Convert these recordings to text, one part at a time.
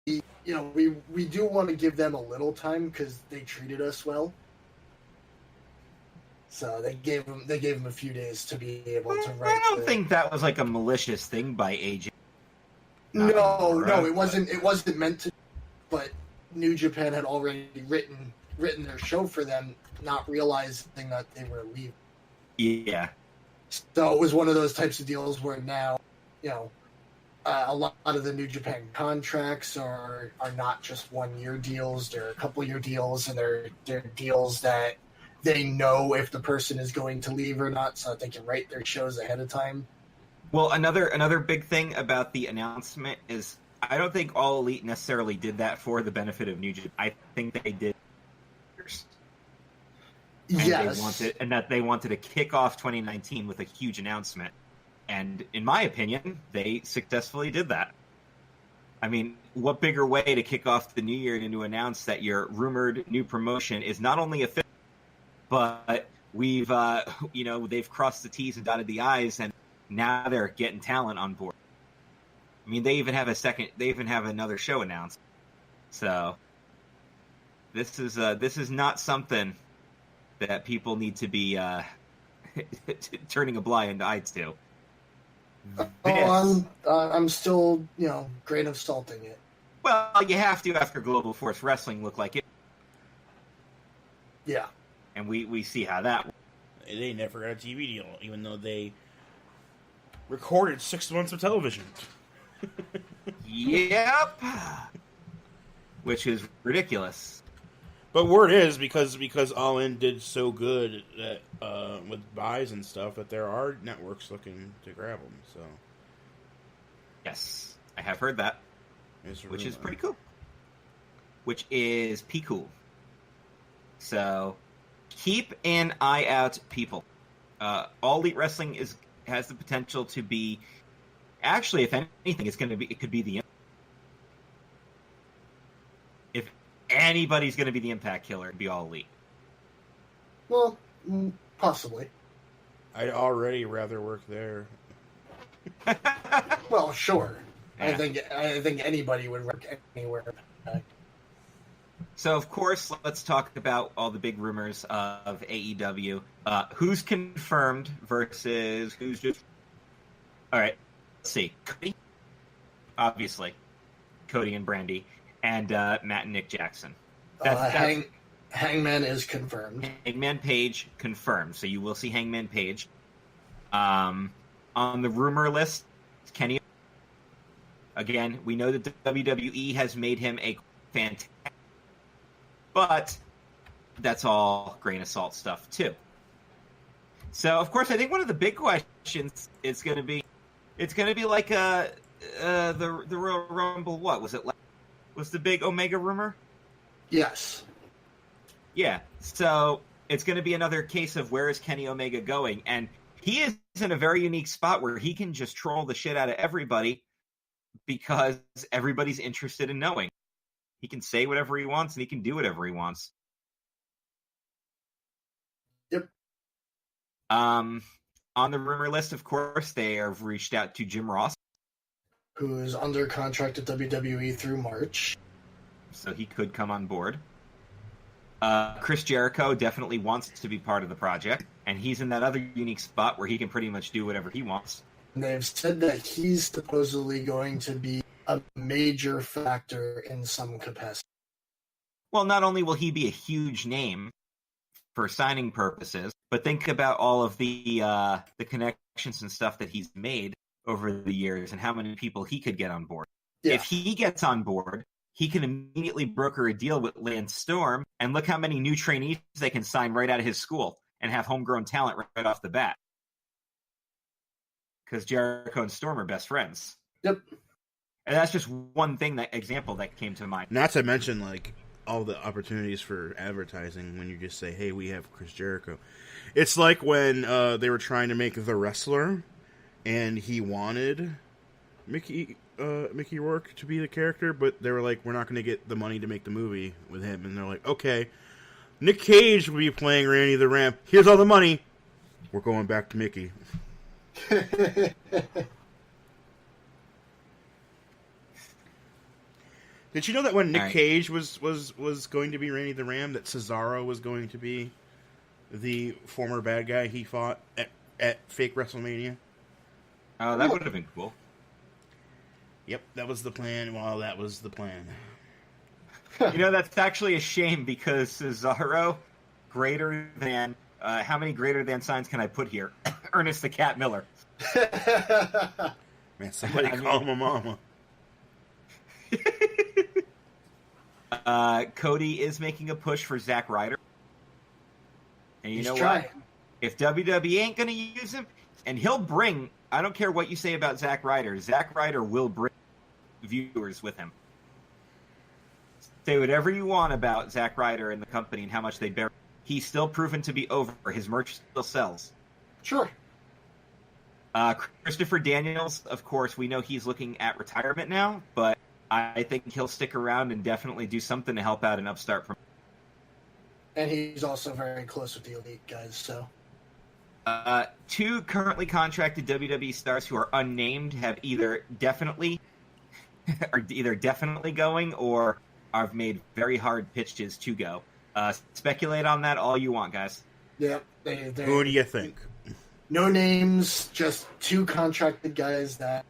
we do want to give them a little time because they treated us well. So they gave him a few days to be able to write. I don't think that was like a malicious thing by AJ. No, it wasn't. It wasn't meant to. But New Japan had already written their show for them, not realizing that they were leaving. Yeah. So it was one of those types of deals where now, a lot of the New Japan contracts are not just 1 year deals; they're a couple year deals, and they're deals that they know if the person is going to leave or not, so that they can write their shows ahead of time. Well, another big thing about the announcement is I don't think All Elite necessarily did that for the benefit of New Japan. I think they did. Yes. They wanted to kick off 2019 with a huge announcement. And in my opinion, they successfully did that. I mean, what bigger way to kick off the new year than to announce that your rumored new promotion is not only official, but we've, they've crossed the T's and dotted the I's, and now they're getting talent on board. I mean, they even have another show announced. So this is not something that people need to be turning a blind eye to. I'm still, grain of salting it. Well, you have to after Global Force Wrestling looked like it. Yeah. And we see how that works. They never got a TV deal, even though they recorded 6 months of television. Yep. Which is ridiculous. But word is, because All In did so good that with buys and stuff, that there are networks looking to grab them. So, yes, I have heard that, which is pretty cool. Which is cool. So, keep an eye out, people. All Elite Wrestling has the potential to be. Actually, if anything, it could be the. If anybody's going to be the Impact Killer, it'd be All Elite. Well, possibly. I'd already rather work there. Well, sure. Yeah. I think anybody would work anywhere. So, of course, let's talk about all the big rumors of AEW. Who's confirmed versus who's just... All right, let's see. Cody, obviously. Cody and Brandy. And Matt and Nick Jackson. Hangman is confirmed. Hangman Page confirmed. So you will see Hangman Page. On the rumor list, Kenny. Again, we know that WWE has made him a fantastic... But that's all grain of salt stuff, too. So, of course, I think one of the big questions is going to be... It's going to be like the Royal Rumble, what? Was the big Omega rumor? Yes. Yeah, so it's going to be another case of where is Kenny Omega going? And he is in a very unique spot where he can just troll the shit out of everybody because everybody's interested in knowing. He can say whatever he wants, and he can do whatever he wants. Yep. On the rumor list, of course, they have reached out to Jim Ross, who is under contract at WWE through March. So he could come on board. Chris Jericho definitely wants to be part of the project, and he's in that other unique spot where he can pretty much do whatever he wants. And they've said that he's supposedly going to be a major factor in some capacity. Well, not only will he be a huge name for signing purposes, but think about all of the connections and stuff that he's made over the years and how many people he could get on board. Yeah. If he gets on board, he can immediately broker a deal with Lance Storm, and look how many new trainees they can sign right out of his school and have homegrown talent right off the bat. Because Jericho and Storm are best friends. Yep. And that's just one example that came to mind. Not to mention, like, all the opportunities for advertising when you just say, hey, we have Chris Jericho. It's like when they were trying to make The Wrestler, and he wanted Mickey Rourke to be the character, but they were like, we're not going to get the money to make the movie with him. And they're like, okay, Nick Cage will be playing Randy the Ramp. Here's all the money. We're going back to Mickey. Did you know that when Nick Cage was going to be Randy the Ram, that Cesaro was going to be the former bad guy he fought at fake WrestleMania? Oh, that would have been cool. Yep, that was the plan. Well, that was the plan. That's actually a shame because Cesaro, greater than... how many greater than signs can I put here? Ernest the Cat Miller. Man, somebody call him a mama. Cody is making a push for Zack Ryder. And He's know trying. what? If WWE ain't going to use him, and he'll bring... I don't care what you say about Zack Ryder will bring viewers with him. Say whatever you want about Zack Ryder and the company and how much they bear. He's still proven to be over. His merch still sells. Sure. Christopher Daniels, of course, we know he's looking at retirement now, but I think he'll stick around and definitely do something to help out an upstart. And he's also very close with the Elite guys, so... Two currently contracted WWE stars who are unnamed have either definitely going or have made very hard pitches to go. Speculate on that all you want, guys. Yep. Who do you think? No names, just two contracted guys that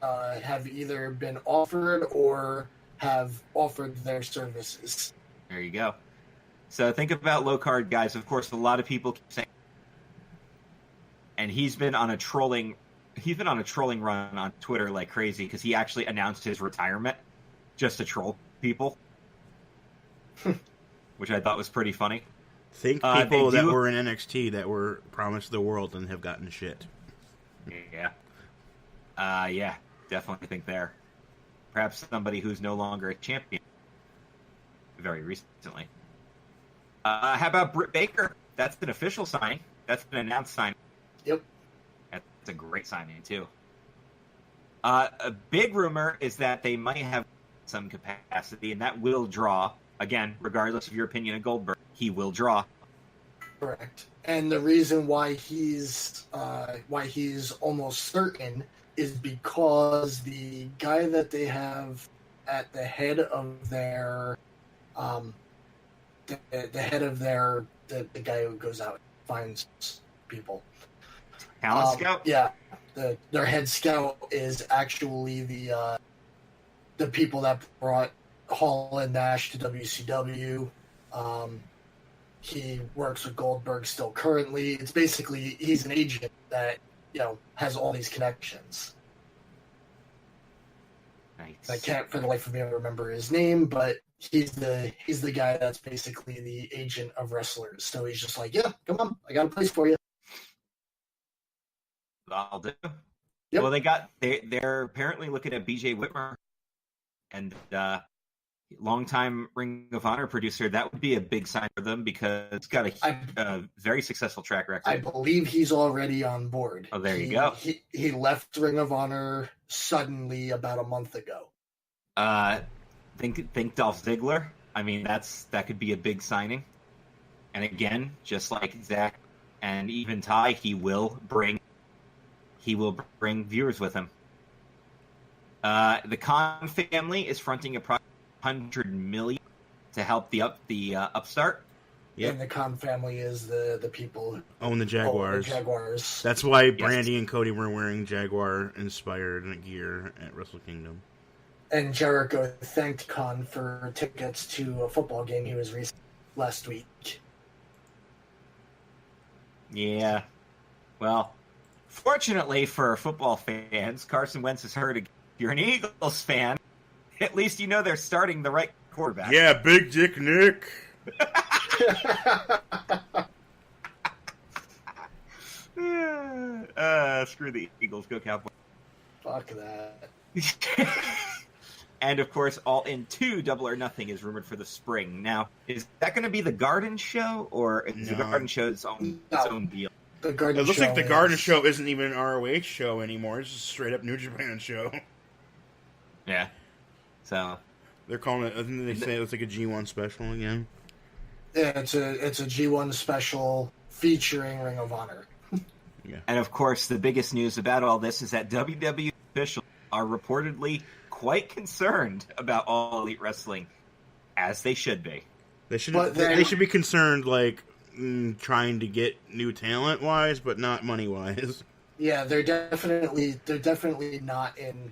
have either been offered or have offered their services. There you go. So think about low card guys. Of course, a lot of people keep saying, and he's been on a trolling run on Twitter like crazy because he actually announced his retirement just to troll people, which I thought was pretty funny. Think people that were in NXT that were promised the world and have gotten shit. Yeah. Yeah, definitely think there. Perhaps somebody who's no longer a champion very recently. How about Britt Baker? That's an official signing. That's an announced signing. Yep. That's a great signing, too. A big rumor is that they might have some capacity, and that will draw. Again, regardless of your opinion of Goldberg, he will draw. Correct. And the reason why he's almost certain is because the guy that they have at the head of their the guy who goes out and finds people. Talent scout? Yeah. Their head scout is actually the people that brought Hall and Nash to WCW. He works with Goldberg still currently. It's basically he's an agent that has all these connections. Nice. I can't for the life of me remember his name, but he's the guy that's basically the agent of wrestlers. So he's just like, yeah, come on, I got a place for you. I'll do. Yep. Well, they're apparently looking at BJ Whitmer and longtime Ring of Honor producer. That would be a big sign for them because it's got a very successful track record. I believe he's already on board. Oh, there you go. He left Ring of Honor suddenly about a month ago. Think Dolph Ziggler. I mean, that could be a big signing. And again, just like Zach and even Ty, he will bring viewers with him. The Khan family is fronting approximately $100 million to help the upstart. Yep. And the Khan family is the people who own the Jaguars. That's why Brandy and Cody were wearing Jaguar-inspired gear at Wrestle Kingdom. And Jericho thanked Khan for tickets to a football game he was last week. Yeah. Well, fortunately for football fans, Carson Wentz is hurt again. If you're an Eagles fan, at least you know they're starting the right quarterback. Yeah, Big Dick Nick. Screw the Eagles. Go Cowboys. Fuck that. And, of course, All In 2 Double or Nothing is rumored for the spring. Now, is that going to be the Garden Show, or is the Garden Show its own deal? It looks like the Garden Show isn't even an ROH show anymore. It's just a straight-up New Japan show. Yeah. So they're calling it. I think they say it's like a G1 special again. Yeah, it's a G1 special featuring Ring of Honor. Yeah. And of course, the biggest news about all this is that WWE officials are reportedly quite concerned about All Elite Wrestling, as they should be. They should be concerned, like, trying to get new talent wise, but not money wise. Yeah, they're definitely not in.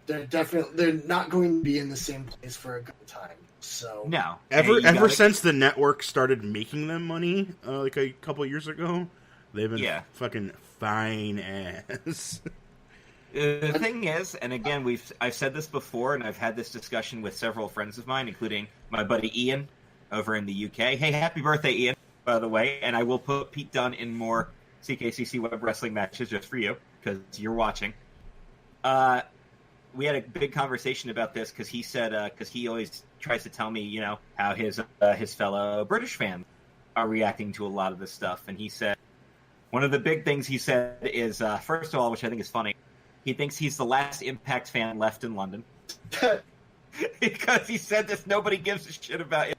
They're not going to be in the same place for a good time. So no, ever since the network started making them money, like a couple years ago, they've been fucking fine ass. The thing is, and again, I've said this before, and I've had this discussion with several friends of mine, including my buddy Ian over in the UK. Hey, happy birthday, Ian, by the way. And I will put Pete Dunne in more CKCC Web Wrestling matches just for you, because you're watching. We had a big conversation about this, because he said, because he always tries to tell me, how his fellow British fans are reacting to a lot of this stuff. And he said, one of the big things he said is, first of all, which I think is funny, he thinks he's the last Impact fan left in London. Because he said this, nobody gives a shit about it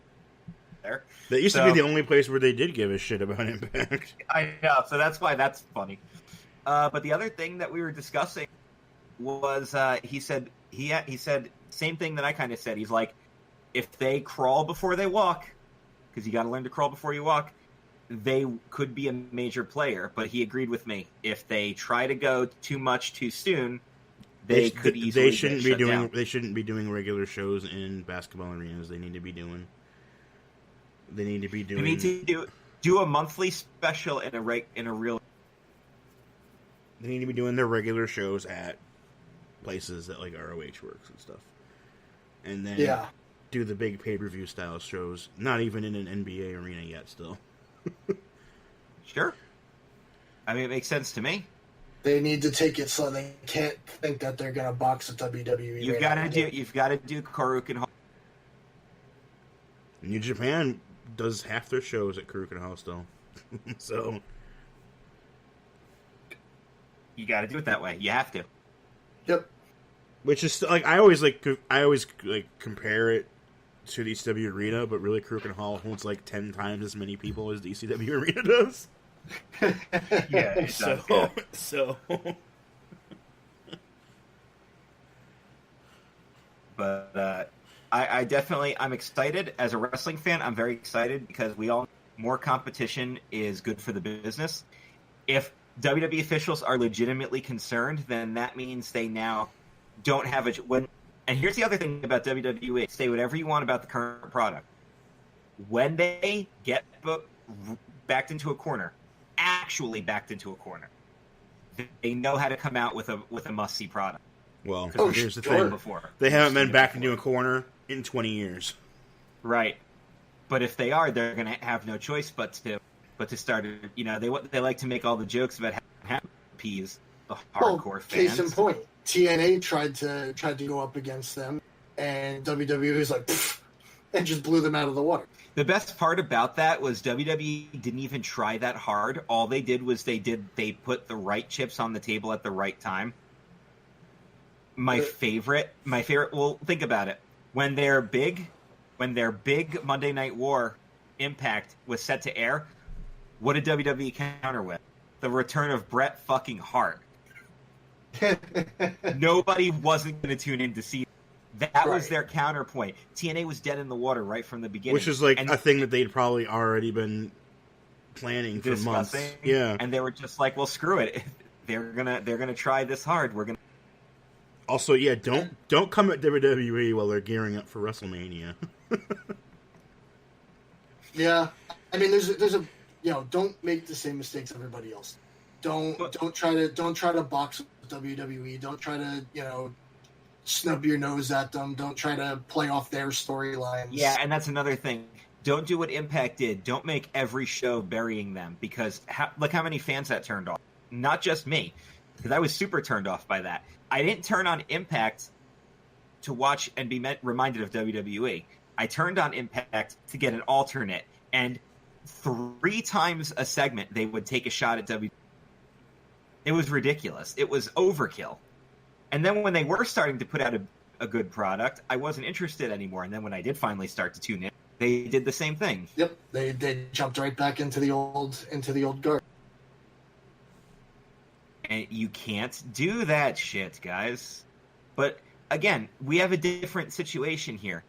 there. That used to be the only place where they did give a shit about Impact. I know, so that's why that's funny. But the other thing that we were discussing was he said same thing that I kind of said. He's like, if they crawl before they walk, because you got to learn to crawl before you walk, they could be a major player. But he agreed with me. If they try to go too much too soon, they could easily They shouldn't get be doing. down. They shouldn't be doing regular shows in basketball arenas. They need to be doing. They need to do a monthly special in a real. They need to be doing their regular shows at places that like ROH works and stuff, and then do the big pay-per-view style shows. Not even in an NBA arena yet. Still, sure. I mean, it makes sense to me. They need to take it so they can't think that they're going to box with WWE. You've got to do Korakuen Hall. New Japan does half their shows at Korakuen Hall still, so you got to do it that way. You have to. Yep. Which is like I always compare it to the ECW arena, but really Korakuen Hall holds like 10 times as many people as the ECW arena does. Yeah, it does, yeah. So. But I definitely, I'm excited as a wrestling fan. I'm very excited because more competition is good for the business. If WWE officials are legitimately concerned, then that means they now don't have and here's the other thing about WWE. Say whatever you want about the current product. When they get backed into a corner, actually backed into a corner, they know how to come out with a must-see product. Well, here's the thing. They haven't been backed into a corner in 20 years. Right. But if they are, they're going to have no choice but to start, they like to make all the jokes about how to appease the hardcore fans. Case in point, TNA tried to go up against them, and WWE was like, pfft, and just blew them out of the water. The best part about that was WWE didn't even try that hard. All they did was they put the right chips on the table at the right time. My favorite, well, think about it. When their big Monday Night War Impact was set to air, what did WWE counter with? The return of Bret fucking Hart. Nobody wasn't going to tune in to see that. Was their counterpoint. TNA was dead in the water right from the beginning. Which is like a thing that they'd probably already been planning for months. Yeah. And they were just like, well, screw it. They're gonna try this hard. We're gonna. Also, yeah, don't come at WWE while they're gearing up for WrestleMania. Yeah, I mean, there's a don't make the same mistakes everybody else. Don't try to box with WWE. Don't try to snub your nose at them. Don't try to play off their storylines. Yeah, and that's another thing. Don't do what Impact did. Don't make every show burying them, because look how many fans that turned off. Not just me, because I was super turned off by that. I didn't turn on Impact to watch and be reminded of WWE. I turned on Impact to get an alternate, and 3 times a segment they would take a shot at WWE. It was ridiculous. It was overkill. And then when they were starting to put out a good product, I wasn't interested anymore. And then when I did finally start to tune in, they did the same thing. Yep, they jumped right back into the old guard. And you can't do that shit, guys. But again, we have a different situation here.